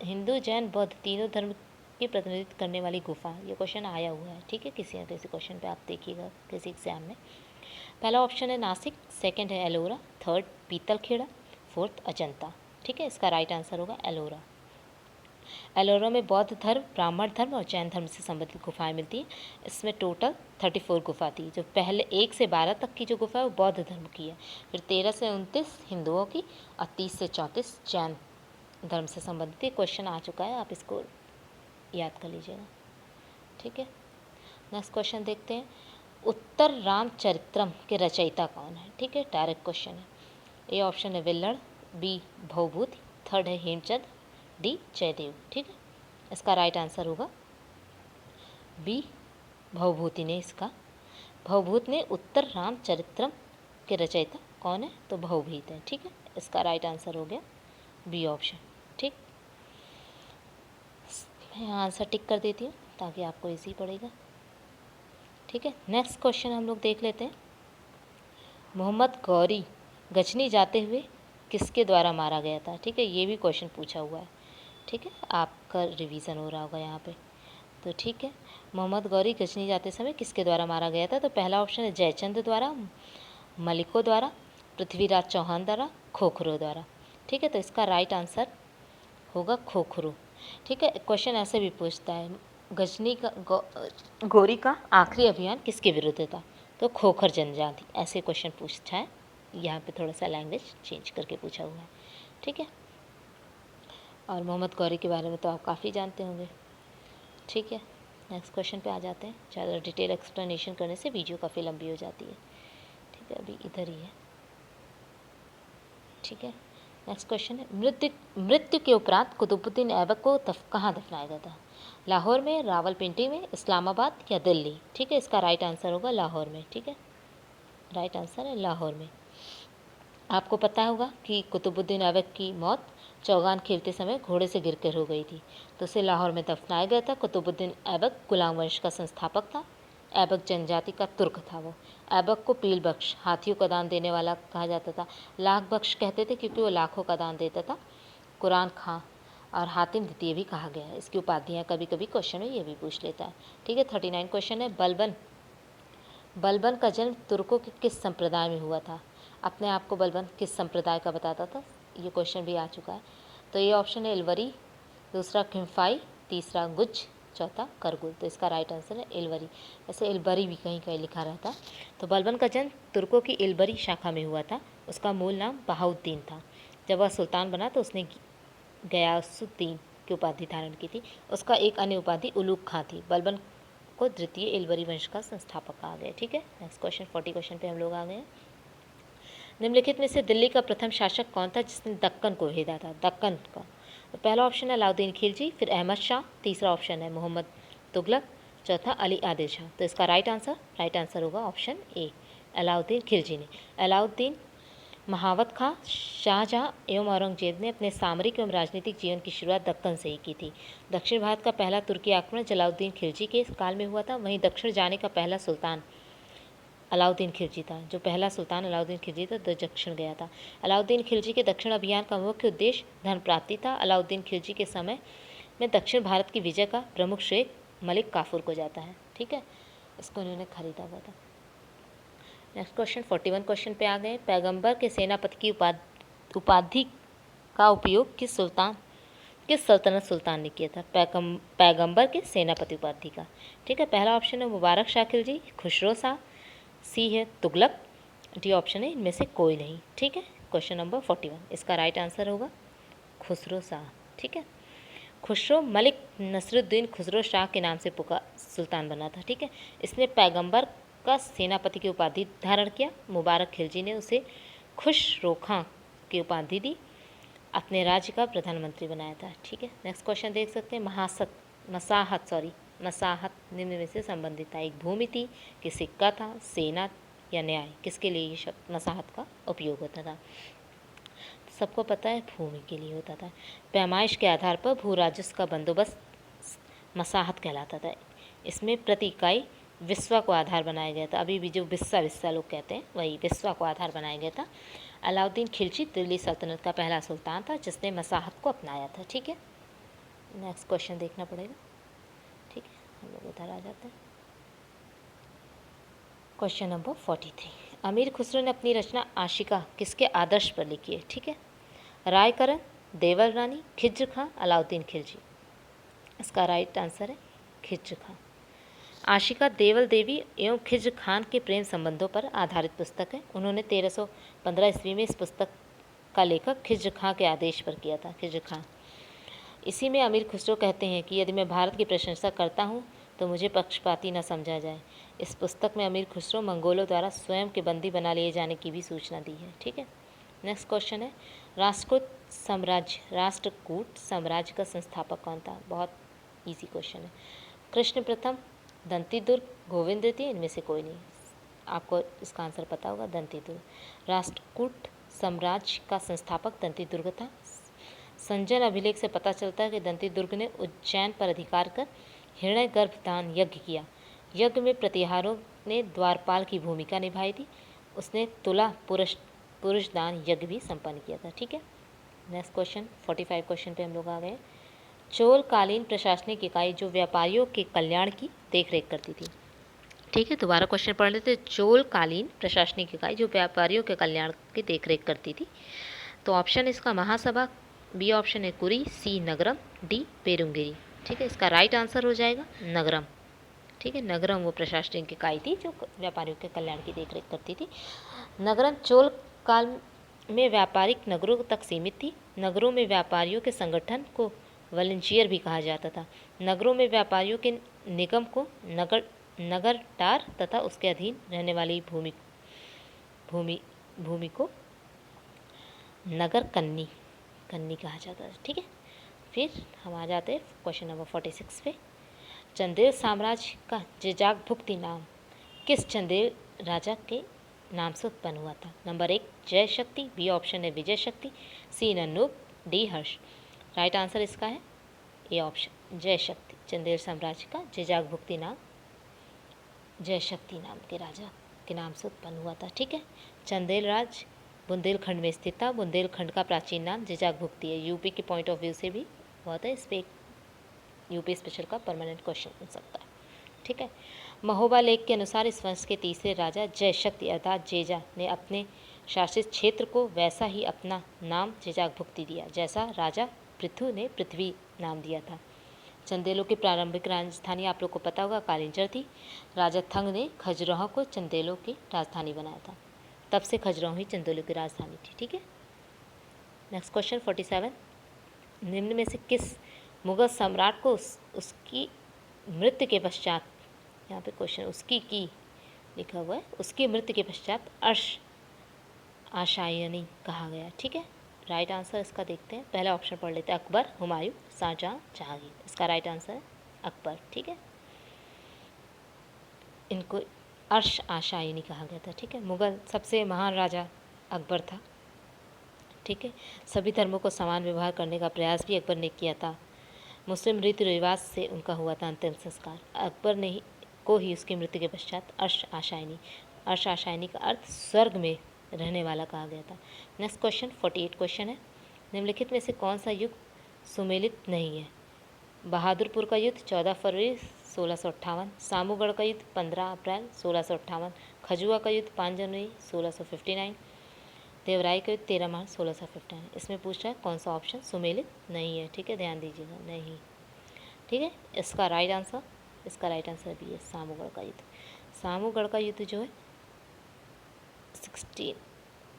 हिंदू जैन बौद्ध तीनों धर्म की प्रतिनिधित्व करने वाली गुफा, ये क्वेश्चन आया हुआ है, ठीक है। किसी न किसी क्वेश्चन पे आप देखिएगा किसी एग्जाम में। पहला ऑप्शन है नासिक, सेकंड है एलोरा, थर्ड पीतलखेड़ा, फोर्थ अजंता, ठीक है। इसका राइट आंसर होगा एलोरा। एलोरा में बौद्ध धर्म, ब्राह्मण धर्म और जैन धर्म से संबंधित गुफाएं मिलती हैं। इसमें टोटल 34 गुफा थी। जो पहले 1 से 12 तक की जो गुफा है वो बौद्ध धर्म की है, फिर 13 से 29 हिंदुओं की और 30 से 34 जैन धर्म से संबंधित। क्वेश्चन आ चुका है, आप इसको याद कर लीजिएगा, ठीक है। नेक्स्ट क्वेश्चन देखते हैं। उत्तर रामचरित्रम के रचयिता कौन है, ठीक है। डायरेक्ट क्वेश्चन है। ए ऑप्शन है विल्लड़, बी भवभूति, थर्ड है हेमचंद, डी जयदेव, ठीक है। इसका राइट आंसर होगा बी भवभूति ने। इसका भवभूत ने उत्तर रामचरित्रम के रचयिता कौन है, तो भवभूत है, ठीक है। इसका राइट आंसर हो गया बी ऑप्शन, ठीक। मैं आंसर टिक कर देती हूँ ताकि आपको इजी पड़ेगा, ठीक है। नेक्स्ट क्वेश्चन हम लोग देख लेते हैं। मोहम्मद गौरी गजनी जाते हुए किसके द्वारा मारा गया था, ठीक है। ये भी क्वेश्चन पूछा हुआ है, ठीक है। आपका रिवीजन हो रहा होगा यहाँ पे, तो ठीक है। मोहम्मद गौरी गजनी जाते समय किसके द्वारा मारा गया था? तो पहला ऑप्शन है जयचंद द्वारा, मलिकों द्वारा, पृथ्वीराज चौहान द्वारा, खोखरो द्वारा, ठीक है। तो इसका राइट आंसर होगा खोखरो, ठीक है। क्वेश्चन ऐसे भी पूछता है गजनी का गौरी का आखिरी अभियान किसके विरुद्ध था? तो खोखर जनजाति, ऐसे क्वेश्चन पूछता है। यहाँ पे थोड़ा सा लैंग्वेज चेंज करके पूछा हुआ है, ठीक है। और मोहम्मद गौरी के बारे में तो आप काफ़ी जानते होंगे, ठीक है। नेक्स्ट क्वेश्चन पे आ जाते हैं। ज़्यादा डिटेल एक्सप्लेनेशन करने से वीडियो काफ़ी लंबी हो जाती है, ठीक है। अभी इधर ही है, ठीक है। नेक्स्ट क्वेश्चन है। मृत्यु के उपरांत कुतुबुद्दीन ऐबक को कहाँ दफनाया गया था? लाहौर में, रावलपिंडी में, इस्लामाबाद या दिल्ली, ठीक है। इसका राइट आंसर होगा लाहौर में, ठीक है। राइट आंसर है लाहौर में। आपको पता होगा कि कुतुबुद्दीन ऐबक की मौत चौगान खेलते समय घोड़े से गिरकर हो गई थी, तो उसे लाहौर में दफनाया गया था। कुतुबुद्दीन ऐबक गुलाम वंश का संस्थापक था। ऐबक जनजाति का तुर्क था वो। ऐबक को पील बख्श, हाथियों का दान देने वाला कहा जाता था। लाख बख्श कहते थे क्योंकि वो लाखों का दान देता था। कुरान खां और हातिम द्वितीय भी कहा गया है। इसकी उपाधियाँ कभी कभी क्वेश्चन में ये भी पूछ लेता है, ठीक है। 39 क्वेश्चन है। बलबन का जन्म तुर्कों के किस संप्रदाय में हुआ था? अपने आप को बलबन किस संप्रदाय का बताता था? ये क्वेश्चन भी आ चुका है। तो ये ऑप्शन है इलवरी, दूसरा खिम्फाई, तीसरा गुज, चौथा करगुल। तो इसका राइट आंसर है इलवरी। ऐसे इलबरी भी कहीं कहीं लिखा रहता है। तो बलबन का जन्म तुर्कों की इलबरी शाखा में हुआ था। उसका मूल नाम बहाउद्दीन था। जब वह सुल्तान बना तो उसने गयासुद्दीन की उपाधि धारण की थी। उसका एक अन्य उपाधि उलूग खां थी। बलबन को द्वितीय इलबरी वंश का संस्थापक कहा गया, ठीक है। नेक्स्ट क्वेश्चन 40 क्वेश्चन पे हम लोग आ गए हैं। निम्नलिखित में से दिल्ली का प्रथम शासक कौन था जिसने दक्कन को भेदा था? दक्कन का तो पहला ऑप्शन है अलाउद्दीन खिलजी, फिर अहमद शाह, तीसरा ऑप्शन है मोहम्मद तुगलक, चौथा अली आदिल शाह। तो इसका राइट आंसर होगा ऑप्शन ए, अलाउद्दीन खिलजी ने। अलाउद्दीन महावत खां, शाहजहां एवं औरंगजेब ने अपने सामरिक एवं राजनीतिक जीवन की शुरुआत दक्कन से ही की थी। दक्षिण भारत का पहला तुर्की आक्रमण जलाउद्दीन खिलजी के काल में हुआ था। वहीं दक्षिण जाने का पहला सुल्तान अलाउद्दीन खिलजी था। जो पहला सुल्तान अलाउद्दीन खिलजी था जो दक्षिण गया था। अलाउद्दीन खिलजी के दक्षिण अभियान का मुख्य उद्देश्य धन प्राप्ति था। अलाउद्दीन खिलजी के समय में दक्षिण भारत की विजय का प्रमुख श्रेय मलिक काफूर को जाता है। ठीक है, इसको इन्होंने खरीदा हुआ था। नेक्स्ट क्वेश्चन 41 क्वेश्चन पे आ गए। पैगंबर के सेनापति की उपाधि का उपयोग किस सल्तनत सुल्तान ने किया था? पैगंबर के सेनापति उपाधि का। ठीक है, पहला ऑप्शन है मुबारक शाह खिलजी, खुसरो शाह, सी है तुगलक, डी ऑप्शन है इनमें से कोई नहीं। ठीक है, क्वेश्चन नंबर 41, इसका राइट आंसर होगा खुसरो शाह। ठीक है, खुसरो मलिक नसरुद्दीन खुसरो शाह के नाम से सुल्तान बना था। ठीक है, इसने पैगंबर का सेनापति की उपाधि धारण किया। मुबारक खिलजी ने उसे खुसरो खां की उपाधि दी, अपने राज्य का प्रधानमंत्री बनाया था। ठीक है, नेक्स्ट क्वेश्चन देख सकते हैं। मसाहत निम्न में से संबंधित था। एक भूमि थी कि सिक्का था, सेना या न्याय, किसके लिए ये शब्द मसाहत का उपयोग होता था? सबको पता है भूमि के लिए होता था। पैमाइश के आधार पर भू राजस्व का बंदोबस्त मसाहत कहलाता था। इसमें प्रति इकाई विस्वा को आधार बनाया गया था। अभी भी जो विस्वा लोग कहते हैं वही विस्वा को आधार बनाया गया था। अलाउद्दीन खिलजी दिल्ली सल्तनत का पहला सुल्तान था जिसने मसाहत को अपनाया था। ठीक है, नेक्स्ट क्वेश्चन देखना पड़ेगा। ठीक है, हम लोग उधर आ जाते हैं। क्वेश्चन नंबर 43, अमीर खुसरो ने अपनी रचना आशिका किसके आदर्श पर लिखी है? ठीक है, रायकरण, देवल रानी, खिज्र खां, अलाउद्दीन खिलजी। इसका राइट आंसर है खिज्र खां। आशिका देवल देवी एवं खिज्र खान के प्रेम संबंधों पर आधारित पुस्तक है। उन्होंने 1315 ईस्वी में इस पुस्तक का लेखक खिज्र खां के आदेश पर किया था। खिज्र खां, इसी में अमीर खुसरो कहते हैं कि यदि मैं भारत की प्रशंसा करता हूँ तो मुझे पक्षपाती न समझा जाए। इस पुस्तक में अमीर खुसरो मंगोलों द्वारा स्वयं के बंदी बना लिए जाने की भी सूचना दी है। ठीक है, नेक्स्ट क्वेश्चन है राष्ट्रकूट साम्राज्य का संस्थापक कौन था? बहुत इजी क्वेश्चन है। कृष्ण प्रथम, दंती दुर्ग, गोविंद द्वितीय, इनमें से कोई नहीं। आपको इसका आंसर पता होगा, दंती दुर्ग। राष्ट्रकूट साम्राज्य का संस्थापक दंती दुर्ग था। संजन अभिलेख से पता चलता है कि दंती दुर्ग ने उज्जैन पर अधिकार कर हिरण्य गर्भदान यज्ञ किया। यज्ञ में प्रतिहारों ने द्वारपाल की भूमिका निभाई थी। उसने तुला पुरुषदान यज्ञ भी संपन्न किया था। ठीक है, नेक्स्ट क्वेश्चन 45 क्वेश्चन पे हम लोग आ गए। चोलकालीन प्रशासनिक इकाई जो व्यापारियों के कल्याण की देखरेख करती थी। ठीक है, दोबारा क्वेश्चन पढ़ लेते। चोलकालीन प्रशासनिक इकाई जो व्यापारियों के कल्याण की देखरेख करती थी। तो ऑप्शन इसका महासभा, बी ऑप्शन है कुरी, सी नगरम, डी पेरुंगिरी। ठीक है, इसका राइट आंसर हो जाएगा नगरम। ठीक है, नगरम वो प्रशासनिक इकाई थी जो व्यापारियों के कल्याण की देखरेख करती थी। नगरम चोल काल में व्यापारिक नगरों तक सीमित थी। नगरों में व्यापारियों के संगठन को वॉलंटियर भी कहा जाता था। नगरों में व्यापारियों के निगम को नगरटार तथा उसके अधीन रहने वाली भूमि को नगर कन्नी कहा जाता था। ठीक है, फिर हम आ जाते हैं क्वेश्चन नंबर 46 पे। चंदेल साम्राज्य का जेजाक भुक्ति नाम किस चंदेल राजा के नाम से उत्पन्न हुआ था? नंबर 1 जय शक्ति, बी ऑप्शन है विजय शक्ति, सी नन्नूप, डी हर्ष। राइट आंसर इसका है ए ऑप्शन जय शक्ति। चंदेल साम्राज्य का जेजाक भुक्ति नाम जय शक्ति नाम के राजा के नाम से उत्पन्न हुआ था। ठीक है, चंदेल राज बुंदेलखंड में स्थित था। बुंदेलखंड का प्राचीन नाम जेजाक भुक्ति है। यूपी के पॉइंट ऑफ व्यू से भी बहुत है, इस पर यूपी स्पेशल का परमानेंट क्वेश्चन बन सकता है। ठीक है, महोबा लेख के अनुसार इस वंश के तीसरे राजा जय शक्ति अर्थात जेजा ने अपने शासित क्षेत्र को वैसा ही अपना नाम जेजाक भुक्ति दिया जैसा राजा पृथु ने पृथ्वी नाम दिया था। चंदेलों की प्रारंभिक राजधानी आप लोग को पता होगा कालिंजर थी। राजा थंग ने खजुराहो को चंदेलों की राजधानी बनाया था। तब से खजुराहो ही चंदेलों की राजधानी थी। ठीक है, नेक्स्ट क्वेश्चन 47, निम्न में से किस मुगल सम्राट को उसकी मृत्यु के पश्चात, यहाँ पे क्वेश्चन उसकी की लिखा हुआ है, उसकी मृत्यु के पश्चात अर्श आशायनी कहा गया? ठीक है, राइट आंसर इसका देखते हैं। पहला ऑप्शन पढ़ लेते हैं, अकबर, हुमायूं, शाहजहां, जहांगीर। इसका राइट आंसर है अकबर। ठीक है, इनको अर्श आशायनी कहा गया था। ठीक है, मुगल सबसे महान राजा अकबर था। ठीक है, सभी धर्मों को समान व्यवहार करने का प्रयास भी अकबर ने किया था। मुस्लिम रीति रिवाज से उनका हुआ था अंतिम संस्कार। अकबर ने को ही उसकी मृत्यु के पश्चात अर्श आशायनी अर्शाशायनी का अर्थ स्वर्ग में रहने वाला कहा गया था। नेक्स्ट क्वेश्चन 48 क्वेश्चन है, निम्नलिखित में से कौन सा युग सुमेलित नहीं है? बहादुरपुर का युद्ध 14 फरवरी 1658, सामूगढ़ का युद्ध 15 अप्रैल 1658, खजुआ का युद्ध 5 जनवरी 1659, देवराय का युद्ध 13 मार्च 1659। इसमें पूछ रहा है कौन सा ऑप्शन सुमेलित नहीं है। ठीक है, ध्यान दीजिएगा, नहीं। ठीक है, इसका राइट आंसर भी है सामूगढ़ का युद्ध। सामूगढ़ का युद्ध जो है 16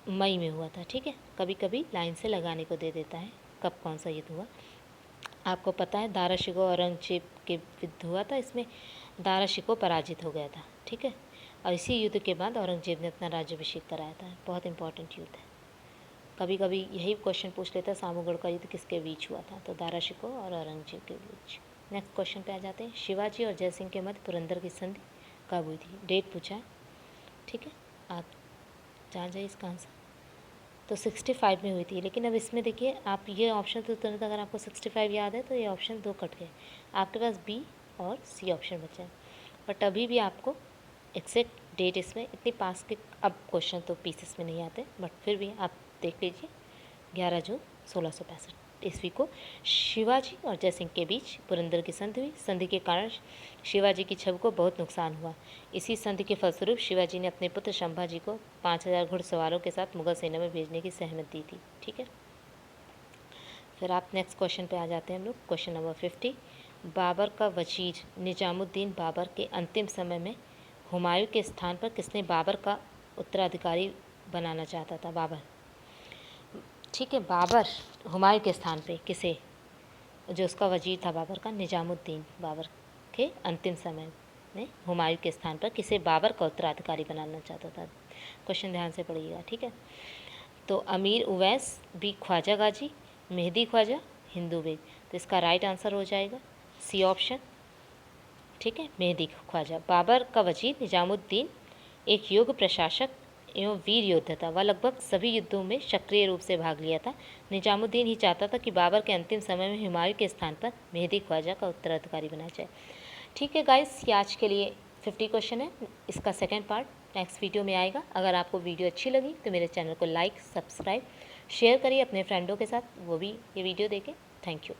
मई में हुआ था। ठीक है, कभी कभी लाइन से लगाने को दे देता है कब कौन सा युद्ध हुआ। आपको पता है दारा शिकोह औरंगजेब के युद्ध हुआ था, इसमें दारा शिकोह पराजित हो गया था। ठीक है, और इसी युद्ध के बाद औरंगजेब ने अपना राज्याभिषेक कराया था। बहुत इंपॉर्टेंट युद्ध है, कभी कभी यही क्वेश्चन पूछ लेता है सामूगढ़ का युद्ध किसके बीच हुआ था, तो दारा शिकोह और औरंगजेब के बीच। नेक्स्ट क्वेश्चन पे आ जाते हैं, शिवाजी और जयसिंह के मध्य पुरंदर की संधि कब हुई थी? डेट पूछा है। ठीक है, आप जान जाइए इसका आंसर। तो 65 में हुई थी, लेकिन अब इसमें देखिए आप ये ऑप्शन तो तुरंत अगर आपको 65 याद है तो ये ऑप्शन 2 कट गए, आपके पास बी और सी ऑप्शन बचा है। बट अभी भी आपको एग्जैक्ट डेट इसमें इतनी पास के अब क्वेश्चन तो पीसेस में नहीं आते, बट फिर भी आप देख लीजिए 11 जून 1665 ईस्वी को शिवाजी और जयसिंह के बीच पुरंदर की संधि हुई। संधि के कारण शिवाजी की छवि को बहुत नुकसान हुआ। इसी संधि के फलस्वरूप शिवाजी ने अपने पुत्र संभाजी को 5000 घुड़सवारों के साथ मुगल सेना में भेजने की सहमति दी थी। ठीक है, फिर आप नेक्स्ट क्वेश्चन पे आ जाते हैं हम लोग, क्वेश्चन नंबर 50। बाबर का वजीर निजामुद्दीन बाबर के अंतिम समय में हुमायूं के स्थान पर किसने बाबर का उत्तराधिकारी बनाना चाहता था? बाबर, ठीक है, बाबर हुमायूं के स्थान पे किसे, जो उसका वजीर था बाबर का, निजामुद्दीन बाबर के अंतिम समय में हुमायूं के स्थान पर किसे बाबर का उत्तराधिकारी बनाना चाहता था? क्वेश्चन ध्यान से पढ़िएगा। ठीक है, तो अमीर उवैस, बी ख्वाजा गाजी, मेहदी ख्वाजा, हिंदू बेग। तो इसका राइट आंसर हो जाएगा सी ऑप्शन। ठीक है, मेहदी ख्वाजा। बाबर का वजीर निजामुद्दीन एक योग्य प्रशासक एवं वीर योद्धा था। वह लगभग सभी युद्धों में सक्रिय रूप से भाग लिया था। निजामुद्दीन ही चाहता था कि बाबर के अंतिम समय में हुमायूं के स्थान पर मेहदी ख्वाजा का उत्तराधिकारी बनाया जाए। ठीक है गाइस, ये आज के लिए 50 क्वेश्चन है, इसका सेकेंड पार्ट नेक्स्ट वीडियो में आएगा। अगर आपको वीडियो अच्छी लगी तो मेरे चैनल को लाइक, सब्सक्राइब, शेयर करिए अपने फ्रेंडों के साथ, वो भी ये वीडियो देखें। Thank you.